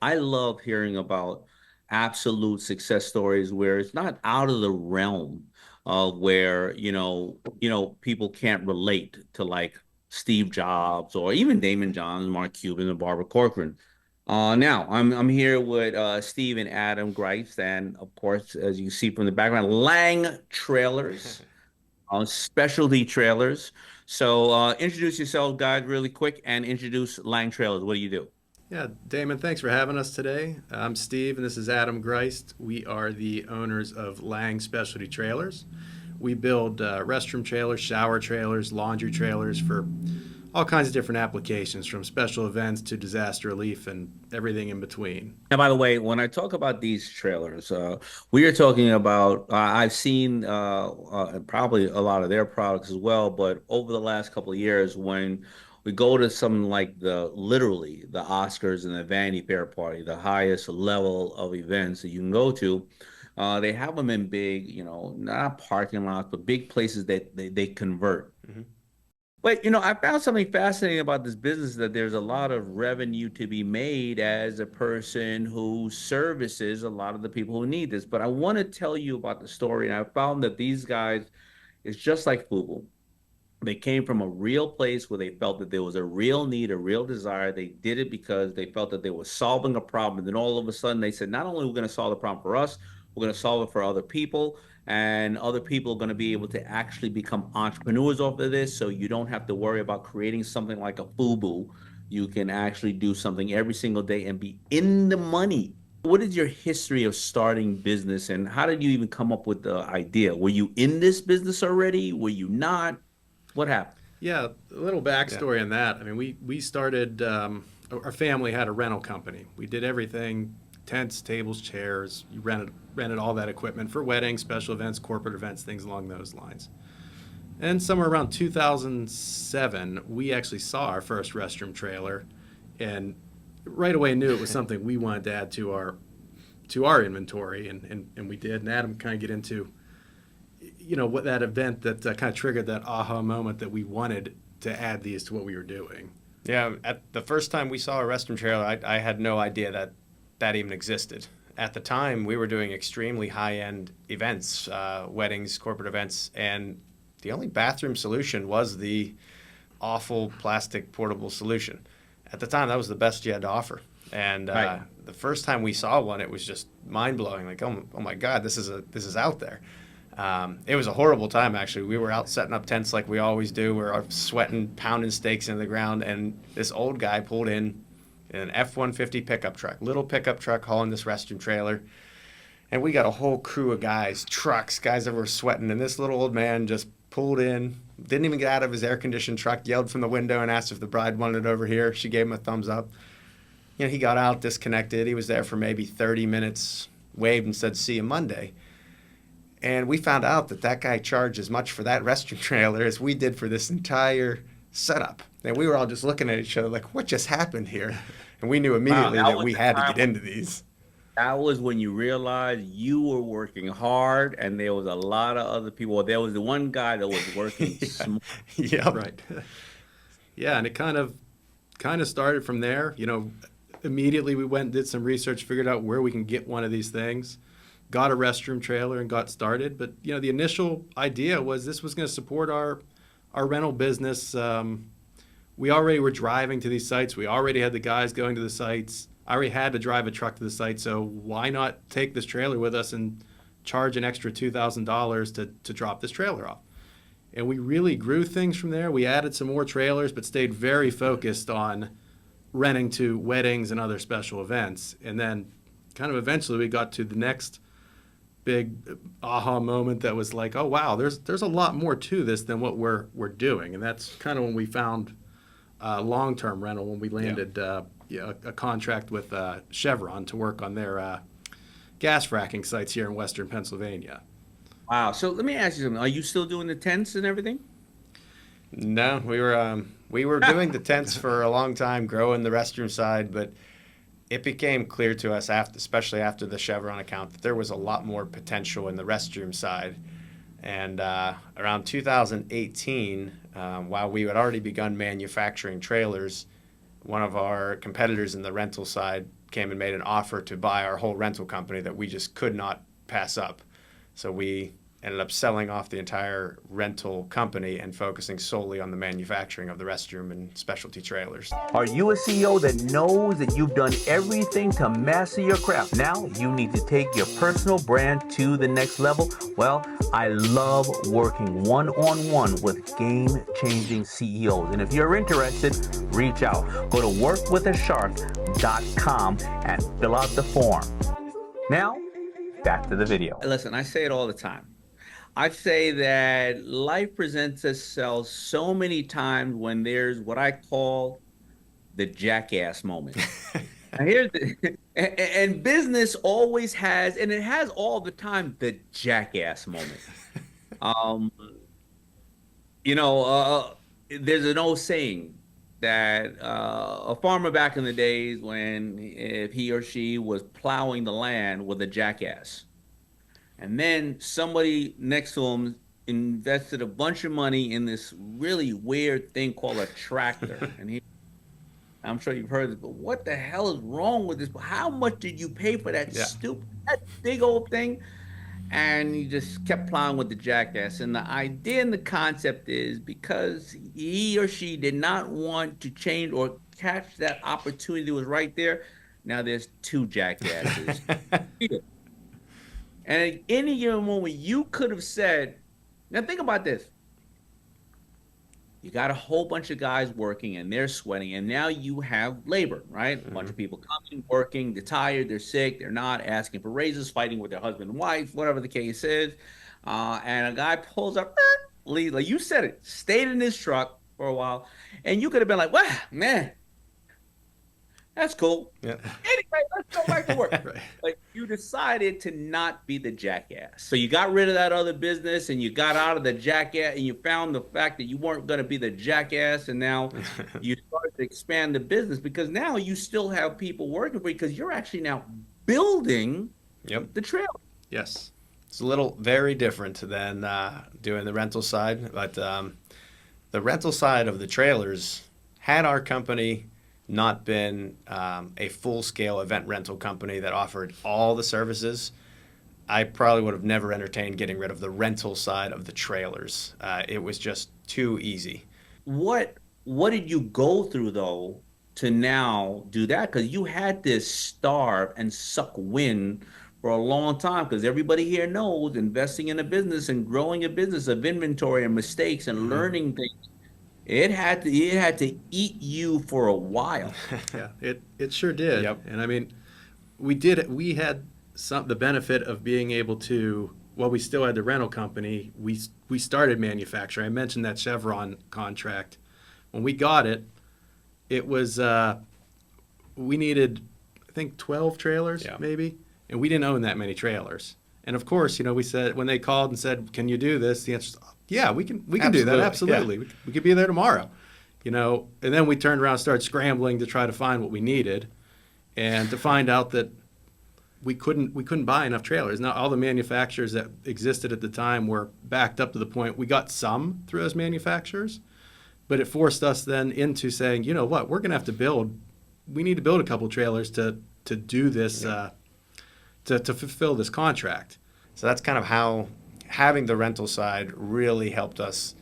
I love hearing about absolute success stories where it's not out of the realm of where, people can't relate to like Steve Jobs or even Damon Johns, Mark Cuban, and Barbara Corcoran. Now I'm here with Steve and Adam Grice, and of course, as you see from the background, Lang Trailers, specialty trailers. So introduce yourself, guys, really quick, and introduce Lang Trailers. What do you do? Yeah, Damon, thanks for having us today. I'm Steve, and this is Adam Greist. We are the owners of Lang Specialty Trailers. We build restroom trailers, shower trailers, laundry trailers for all kinds of different applications, from special events to disaster relief and everything in between. And by the way, when I talk about these trailers, we are talking about, I've seen probably a lot of their products as well, but over the last couple of years, when we go to something like literally the Oscars and the Vanity Fair party, the highest level of events that you can go to, they have them in big, not parking lots, but big places that they convert. Mhm. But I found something fascinating about this business that there's a lot of revenue to be made as a person who services a lot of the people who need this. But I want to tell you about the story, and I found that these guys, it's just like Fubu. They came from a real place where they felt that there was a real need, a real desire. They did it because they felt that they were solving a problem. And then all of a sudden they said, not only are we going to solve the problem for us, we're going to solve it for other people. And other people are going to be able to actually become entrepreneurs off of this. So you don't have to worry about creating something like a FUBU. You can actually do something every single day and be in the money. What is your history of starting business and how did you even come up with the idea? Were you in this business already? Were you not? What happened? Yeah, a little Yeah. backstory on that. I mean, we started, our family had a rental company. We did everything: tents, tables, chairs. You rented all that equipment for weddings, special events, corporate events, things along those lines. And somewhere around 2007, we actually saw our first restroom trailer, and right away knew it was something we wanted to add to our inventory, and we did. And Adam kind of get into, what that event that kind of triggered that aha moment that we wanted to add these to what we were doing. Yeah, at the first time we saw a restroom trailer, I had no idea that that even existed. At the time, we were doing extremely high-end events, weddings, corporate events, and the only bathroom solution was the awful plastic portable solution. At the time, that was the best you had to offer. And Right. the first time we saw one, it was just mind-blowing. Like, oh my God, this is out there. It was a horrible time, actually. We were out setting up tents like we always do. We're sweating, pounding stakes into the ground, and this old guy pulled in an F-150 pickup truck, little pickup truck hauling this restroom trailer. And we got a whole crew of guys, trucks, guys that were sweating, and this little old man just pulled in, didn't even get out of his air-conditioned truck, yelled from the window and asked if the bride wanted it over here. She gave him a thumbs up. He got out, disconnected. He was there for maybe 30 minutes, waved and said, "See you Monday." And we found out that that guy charged as much for that restroom trailer as we did for this entire setup. And we were all just looking at each other like, what just happened here? And we knew Wow, immediately that that was we the had to time get into these. that was when you realized you were working hard and there was a lot of other people. Well, there was the one guy that was working Yeah. smart. Yep. Right. Yeah, and it kind of started from there. Immediately we went and did some research, figured out where we can get one of these things, got a restroom trailer and got started. But the initial idea was this was going to support our rental business. We already were driving to these sites. We already had the guys going to the sites. I already had to drive a truck to the site, so why not take this trailer with us and charge an extra $2,000 to drop this trailer off? And we really grew things from there. We added some more trailers, but stayed very focused on renting to weddings and other special events. And then kind of eventually we got to the next big aha moment that was like, oh wow, there's a lot more to this than what we're doing. And that's kind of when we found long-term rental, when we Yeah. landed a contract with Chevron to work on their gas fracking sites here in Western Pennsylvania. Wow. So let me ask you something. Are you still doing the tents and everything? No, we were doing the tents for a long time, growing the restroom side, but it became clear to us after, especially after the Chevron account, that there was a lot more potential in the restroom side. And around 2018, while we had already begun manufacturing trailers, one of our competitors in the rental side came and made an offer to buy our whole rental company that we just could not pass up. So we ended up selling off the entire rental company and focusing solely on the manufacturing of the restroom and specialty trailers. Are you a CEO that knows that you've done everything to master your craft? Now you need to take your personal brand to the next level? Well, I love working one-on-one with game-changing CEOs. And if you're interested, reach out. Go to workwithashark.com and fill out the form. Now, back to the video. Listen, I say it all the time. I say that life presents itself so many times when there's what I call the jackass moment. And here's and business always has, and it has all the time, the jackass moment. Um, there's an old saying that a farmer back in the days when if he or she was plowing the land with a jackass. And then somebody next to him invested a bunch of money in this really weird thing called a tractor. And I'm sure you've heard this, but what the hell is wrong with this? How much did you pay for that that big old thing? And he just kept plowing with the jackass. And the idea and the concept is because he or she did not want to change or catch that opportunity that was right there, now there's two jackasses. And at any given moment, you could have said, now think about this. You got a whole bunch of guys working and they're sweating, and now you have labor, right? A bunch of people coming, working, they're tired, they're sick, they're not asking for raises, fighting with their husband and wife, whatever the case is. And a guy pulls up, leaves, like you said it, stayed in his truck for a while, and you could have been like, wow, man, that's cool. Yeah. Anyway, let's go back to work. Right. Like you decided to not be the jackass. So you got rid of that other business and you got out of the jackass and you found the fact that you weren't going to be the jackass. And now you started to expand the business because now you still have people working for you because you're actually now building the trailer. Yes. It's a little very different than doing the rental side. But the rental side of the trailers had our company not been a full-scale event rental company that offered all the services, I probably would have never entertained getting rid of the rental side of the trailers. It was just too easy. What did you go through, though, to now do that? Because you had this starve and suck wind for a long time because everybody here knows investing in a business and growing a business of inventory and mistakes and learning things. It had to eat you for a while. Yeah, it sure did. Yep. And I mean, we had the benefit of being able to, while we still had the rental company, we started manufacturing. I mentioned that Chevron contract. When we got it, it was we needed, I think, 12 trailers maybe, and we didn't own that many trailers. And of course, we said when they called and said, "Can you do this?" The answer is, yeah, we can do that. Absolutely. Yeah. We could be there tomorrow, and then we turned around and started scrambling to try to find what we needed and to find out that we couldn't buy enough trailers. Now, all the manufacturers that existed at the time were backed up to the point we got some through those manufacturers, but it forced us then into saying, you know what, we're going to have to we need to build a couple trailers to do this, to fulfill this contract. So that's kind of how having the rental side really helped us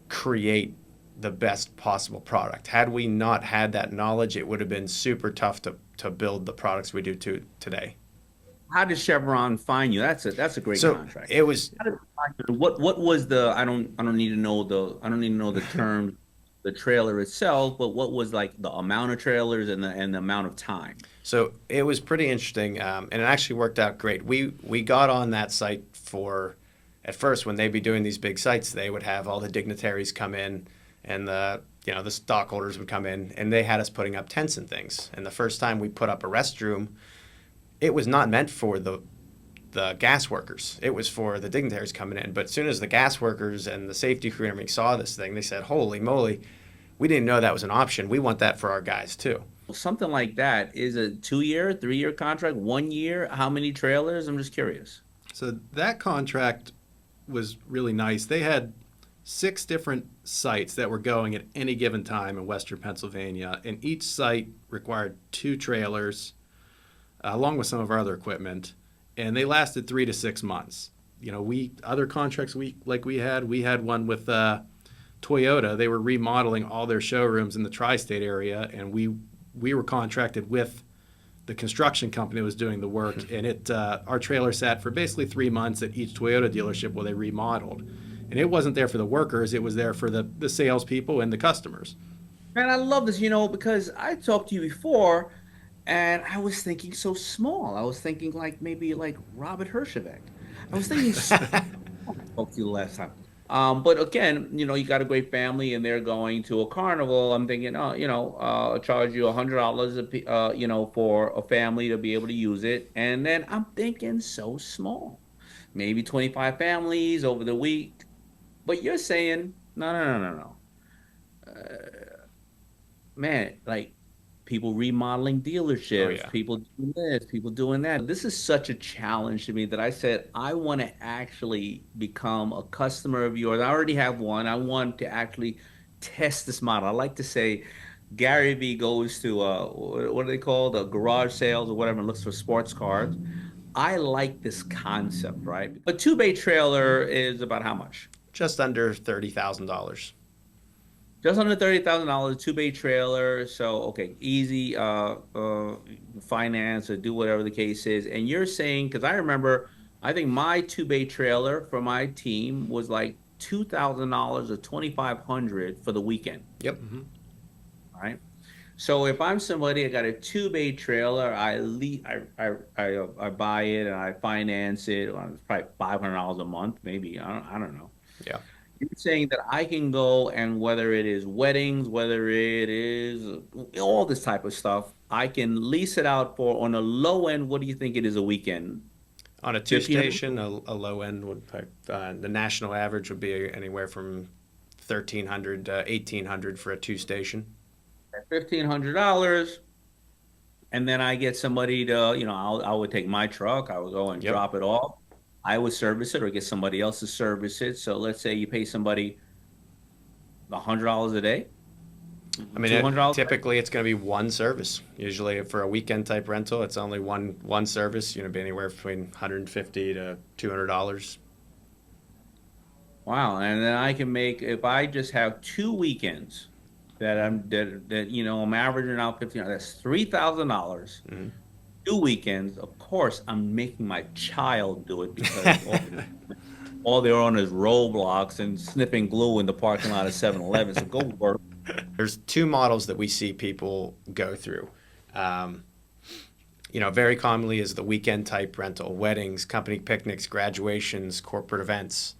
create the best possible product. Had we not had that knowledge, it would have been super tough to build the products we do today. How did Chevron find you? That's a great contract. It was what was the I don't need to know the term the trailer itself, but what was like the amount of trailers and the amount of time? So it was pretty interesting, and it actually worked out great. We got on that site at first when they'd be doing these big sites, they would have all the dignitaries come in and the stockholders would come in and they had us putting up tents and things. And the first time we put up a restroom, it was not meant for the gas workers. It was for the dignitaries coming in. But as soon as the gas workers and the safety crew and everything saw this thing, they said, holy moly, we didn't know that was an option. We want that for our guys too. Something like that is a 2-year, 3-year contract, 1 year. How many trailers? I'm just curious. So that contract was really nice. They had 6 different sites that were going at any given time in Western Pennsylvania, and each site required 2 trailers along with some of our other equipment, and they lasted 3 to 6 months. Other contracts we had one with Toyota. They were remodeling all their showrooms in the tri-state area, and we were contracted with the construction company that was doing the work, and our trailer sat for basically 3 months at each Toyota dealership while they remodeled. And it wasn't there for the workers, it was there for the salespeople and the customers. Man, I love this, because I talked to you before and I was thinking so small. I was thinking like maybe like Robert Herjavec. I was thinking I spoke to you the last time. But again, you got a great family and they're going to a carnival. I'm thinking, oh, charge you $100 for a family to be able to use it. And then I'm thinking so small, maybe 25 families over the week. But you're saying, no, no, no, no, no. Man, like people remodeling Oh dealerships, yeah. people doing this, people doing that. This is such a challenge to me that I said I want to actually become a customer of yours. I already have one. I want to actually test this model. I like to say Gary Vee goes to what are they called? Garage sales or whatever, and looks for sports cars. I like this concept, right? A two-bay trailer is about how much? Just under $30,000. Just under $30,000, two-bay trailer. So okay, easy finance or do whatever the case is. And you're saying, because I remember, I think my two-bay trailer for my team was like $2,000 or 2,500 for the weekend. Yep. All right. So if I'm somebody, I got a two-bay trailer, I buy it and I finance it. Well, it's probably $500 a month, maybe. I don't know. Yeah. You're saying that I can go and whether it is weddings, whether it is all this type of stuff, I can lease it out for on a low end. What do you think it is a weekend? On a two 1,500? station, a low end would the national average would be anywhere from 1,300 to 1,800 for a two station. $1,500, and then I get somebody to, I would take my truck, I would go and Yep. drop it off. I would service it or get somebody else to service it. So let's say you pay somebody $100 a day, I mean, $200. typically it's going to be one service. Usually for a weekend type rental, it's only one service. Be anywhere between 150 to $200. Wow, and then I can make if I just have 2 weekends I'm averaging out 15. That's $3,000. Mhm. 2 weekends. Of course, I'm making my child do it because all they're on is Roblox and sniffing glue in the parking lot of 7-Eleven. So go work. There's two models that we see people go through. Very commonly is the weekend type rental, weddings, company picnics, graduations, corporate events.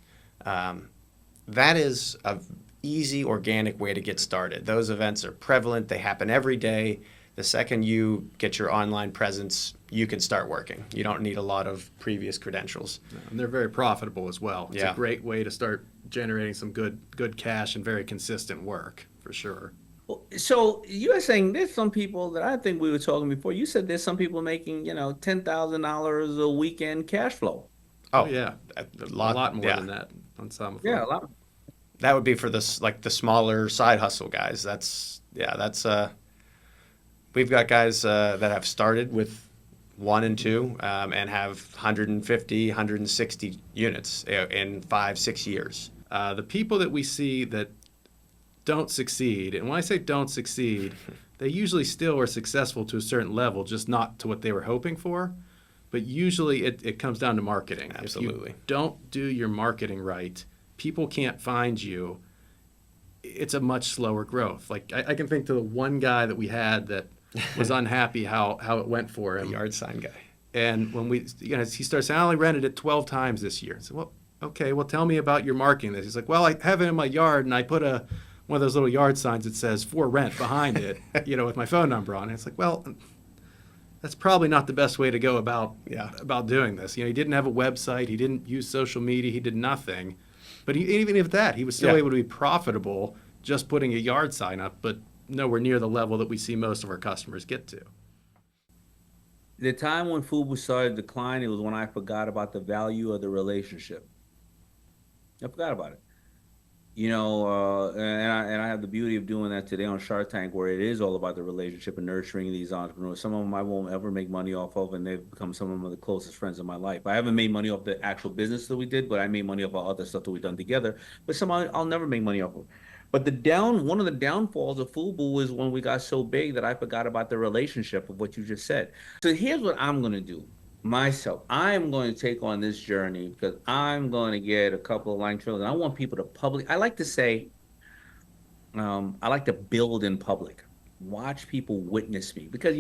That is a easy, organic way to get started. Those events are prevalent. They happen every day. The second you get your online presence, you can start working. You don't need a lot of previous credentials. And they're very profitable as well. It's Yeah. a great way to start generating some good cash and very consistent work, for sure. So you are saying there's some people that I think we were talking before. You said there's some people making, $10,000 a weekend cash flow. Oh, yeah. A A lot more yeah. than that on some of Yeah, them. a lot. That would be for the smaller side hustle guys. We've got guys that have started with one and two and have 150, 160 units in 5-6 years. The people that we see that don't succeed, and when I say don't succeed, they usually still are successful to a certain level, just not to what they were hoping for. But usually it comes down to marketing. Absolutely. If you don't do your marketing right, people can't find you. It's a much slower growth. Like I can think to the one guy that we had that was unhappy how it went for The him. yard sign guy. And when he starts saying, I only rented it 12 times this year. I said, well, okay, well, tell me about your marketing this. He's like, well, I have it in my yard, and I put one of those little yard signs that says for rent behind it, with my phone number on it. It's like, well, that's probably not the best way to go about doing this. He didn't have a website. He didn't use social media. He did nothing. But even if that, he was still able to be profitable just putting a yard sign up, but nowhere near the level that we see most of our customers get to. The time when Fubu started to decline, it was when I forgot about the value of the relationship. I forgot about it. and I have the beauty of doing that today on Shark Tank, where it is all about the relationship and nurturing these entrepreneurs. Some of them I won't ever make money off of, and they've become some of the closest friends of my life. I haven't made money off the actual business that we did, but I made money off of other stuff that we've done together. But some I'll never make money off of. But one of the downfalls of Fubu is when we got so big that I forgot about the relationship of what you just said. So here's what I'm gonna do myself. I'm going to take on this journey because I'm going to get a couple of line trails. And I want people to public. I like to say, I like to build in public. Watch people witness me because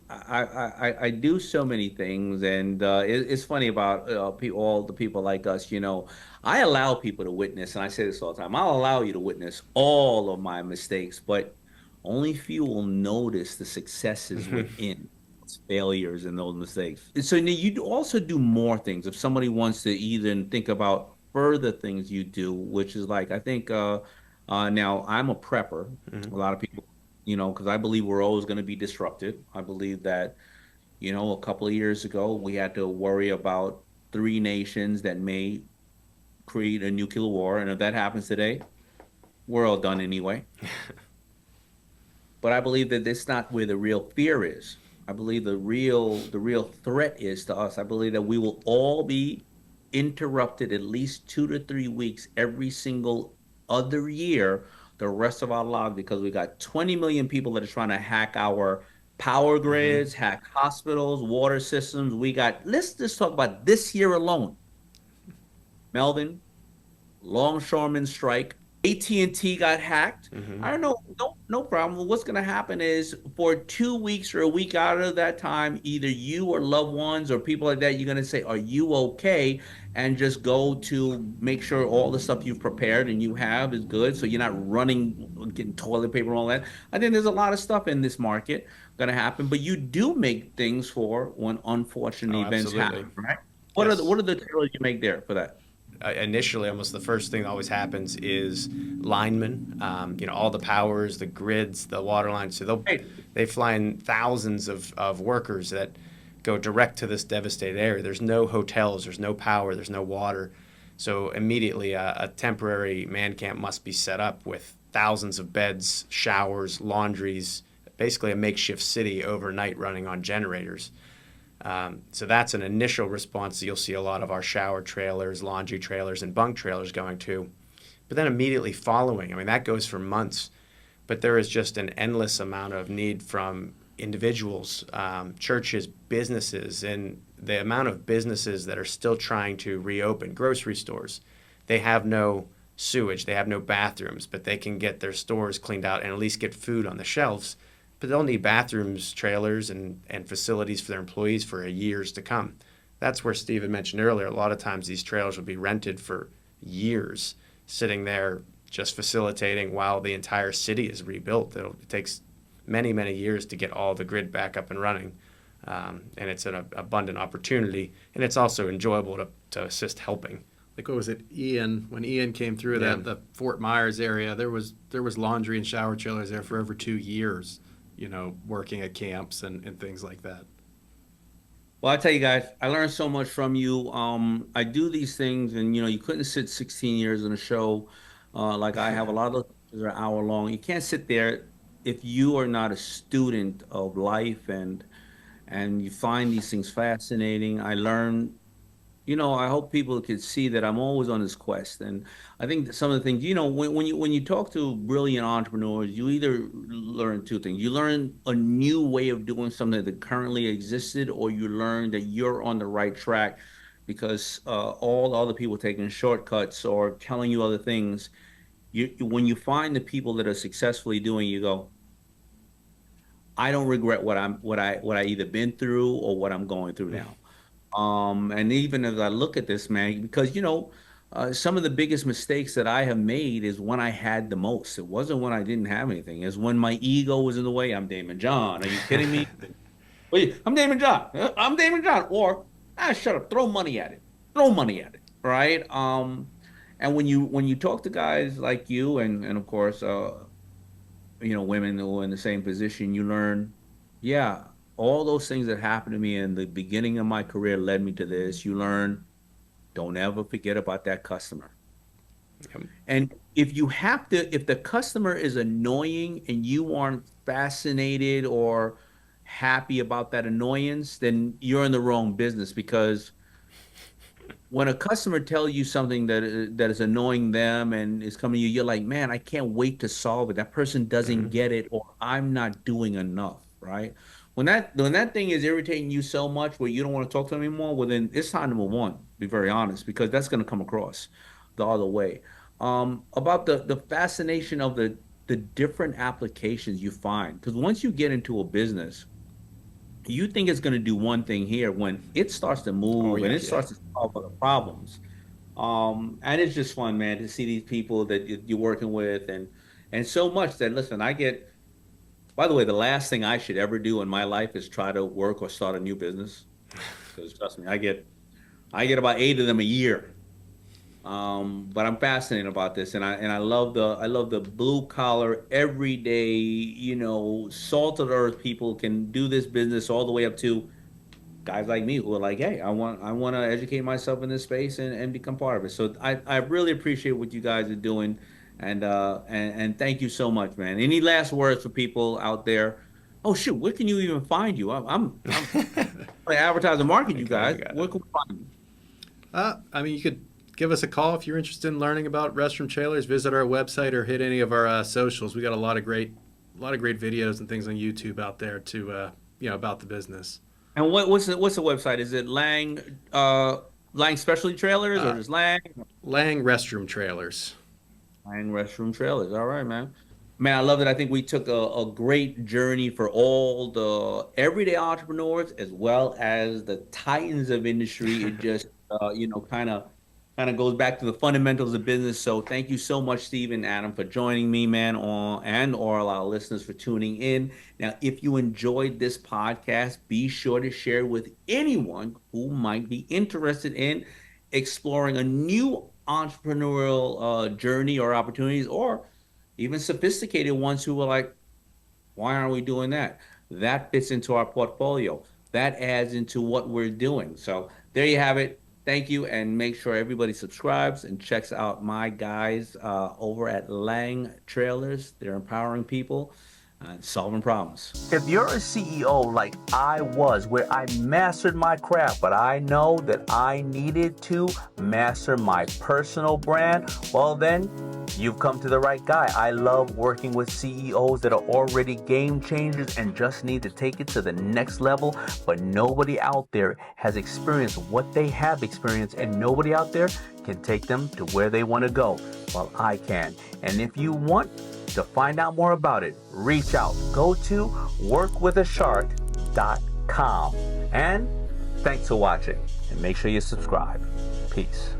I do so many things, and it's funny about all the people like us. I allow people to witness, and I say this all the time. I'll allow you to witness all of my mistakes, but only few will notice the successes within failures and those mistakes. So now you also do more things. If somebody wants to even think about further things you do, which is like I think now I'm a prepper. A Hmm. lot of people, because I believe we're always going to be disrupted. I believe that, a couple of years ago we had to worry about three nations that may create a nuclear war, and if that happens today, we're all done anyway. But I believe that that's not where the real fear is. I believe the real threat is to us. I believe that we will all be interrupted at least 2 to 3 weeks every single other year the rest of our lives because we got 20 million people that are trying to hack our power Hmm. grids, hack hospitals, water systems. Let's just talk about this year alone. Melvin, longshoremen strike. AT&T got hacked. Hmm. I don't know, no problem. What's going to happen is for 2 weeks or a week out of that time, either you or loved ones or people like that, you're going to say, "Are you okay?" And just go to make sure all the stuff you've prepared and you have is good, so you're not running getting toilet paper and all that. I think there's a lot of stuff in this market going to happen, but you do make things for when unfortunate Oh, events absolutely. happen, right? What are the Yes. what are the tailors you make there for that? Initially, almost the first thing that always happens is linemen. All the powers, the grids, the water lines. So Hey, they fly in thousands of workers that go direct to this devastated area. There's no hotels, there's no power, there's no water. So immediately, a temporary man camp must be set up with thousands of beds, showers, laundries, basically a makeshift city overnight running on generators. So that's an initial response that you'll see a lot of our shower trailers, laundry trailers, and bunk trailers going to. But then immediately following, I mean, that goes for months. But there is just an endless amount of need from individuals, churches, businesses, and the amount of businesses that are still trying to reopen. Grocery stores, they have no sewage, they have no bathrooms, but they can get their stores cleaned out and at least get food on the shelves. But they'll need bathrooms, trailers, and facilities for their employees for years to come. That's where Steven mentioned earlier. A lot of times these trailers will be rented for years, sitting there just facilitating while the entire city is rebuilt. It takes many, many years to get all the grid back up and running. And it's an abundant opportunity, and it's also enjoyable to assist helping. Like what was it, Ian? When Ian came through Yeah. that the Fort Myers area, there was laundry and shower trailers there for over 2 years. Working at camps and things like that. Well, I tell you guys, I learned so much from you. I do these things, and you couldn't sit 16 years in a show like I have. A lot of those are hour long. You can't sit there if you are not a student of life and you find these things fascinating. I hope people could see that I'm always on this quest. And I think that some of the things, when you talk to brilliant entrepreneurs, you either learn two things. You learn a new way of doing something that currently existed, or you learn that you're on the right track because all the other people taking shortcuts or telling you other things. When you find the people that are successfully doing, you go, I don't regret what I either been through or what I'm going through now. And even as I look at this, man, because some of the biggest mistakes that I have made is when I had the most. It wasn't when I didn't have anything. It's when my ego was in the way. I'm Damon John. Are you kidding me? Wait, I'm Damon John. I'm Damon John. Or shut up. Throw money at it. Throw money at it. Right. And when you talk to guys like you and of course women who are in the same position, you learn, yeah, all those things that happened to me in the beginning of my career led me to this. You learn, don't ever forget about that customer. Yep. And if the customer is annoying and you aren't fascinated or happy about that annoyance, then you're in the wrong business, because when a customer tells you something that is annoying them and is coming to you, you're like, man, I can't wait to solve it. That person doesn't Hmm. get it, or I'm not doing enough, right? When that thing is irritating you so much where you don't want to talk to them anymore, well then it's time to move on, to be very honest, because that's going to come across the other way. About the fascination of the different applications you find, because once you get into a business, you think it's going to do one thing here when it starts to Oh move and yeah, it yeah. starts to solve other problems. And it's just fun, man, to see these people that you're working with, and so much that, listen, I get. By the way, the last thing I should ever do in my life is try to work or start a new business, because trust me, I get about 8 of them a year. But I'm fascinated about this, and I love the blue collar, everyday, salt of the earth people can do this business all the way up to guys like me who are like, hey, I want to educate myself in this space and become part of it. So I really appreciate what you guys are doing, and thank you so much, man. Any last words for people out there? Oh shoot, where can you even find you? I'm I advertise and market I you got, I guys. got Where it. can we find you? I mean, you could give us a call if you're interested in learning about restroom trailers. Visit our website or hit any of our socials. We got a lot of great videos and things on YouTube out there to, about the business. And what's the website? Is it Lang Specialty Trailers, or Uh, just Lang? Lang Restroom Trailers. And restroom trailers. All right, man. Man, I love it. I think we took a great journey for all the everyday entrepreneurs as well as the titans of industry. It just, kind of goes back to the fundamentals of business. So thank you so much, Steve and Adam, for joining me, man, and all our listeners for tuning in. Now, if you enjoyed this podcast, be sure to share with anyone who might be interested in exploring a new entrepreneurial journey or opportunities, or even sophisticated ones who are like, why aren't we doing that? That fits into our portfolio. That adds into what we're doing. So there you have it. Thank you. And make sure everybody subscribes and checks out my guys over at Lang Trailers. They're empowering people and solving problems. If you're a CEO like I was, where I mastered my craft, but I know that I needed to master my personal brand, well, then you've come to the right guy. I love working with CEOs that are already game changers and just need to take it to the next level, but nobody out there has experienced what they have experienced, and nobody out there can take them to where they want to go. Well, I can. And if you want to find out more about it, reach out. Go to workwithashark.com. And thanks for watching. And make sure you subscribe. Peace.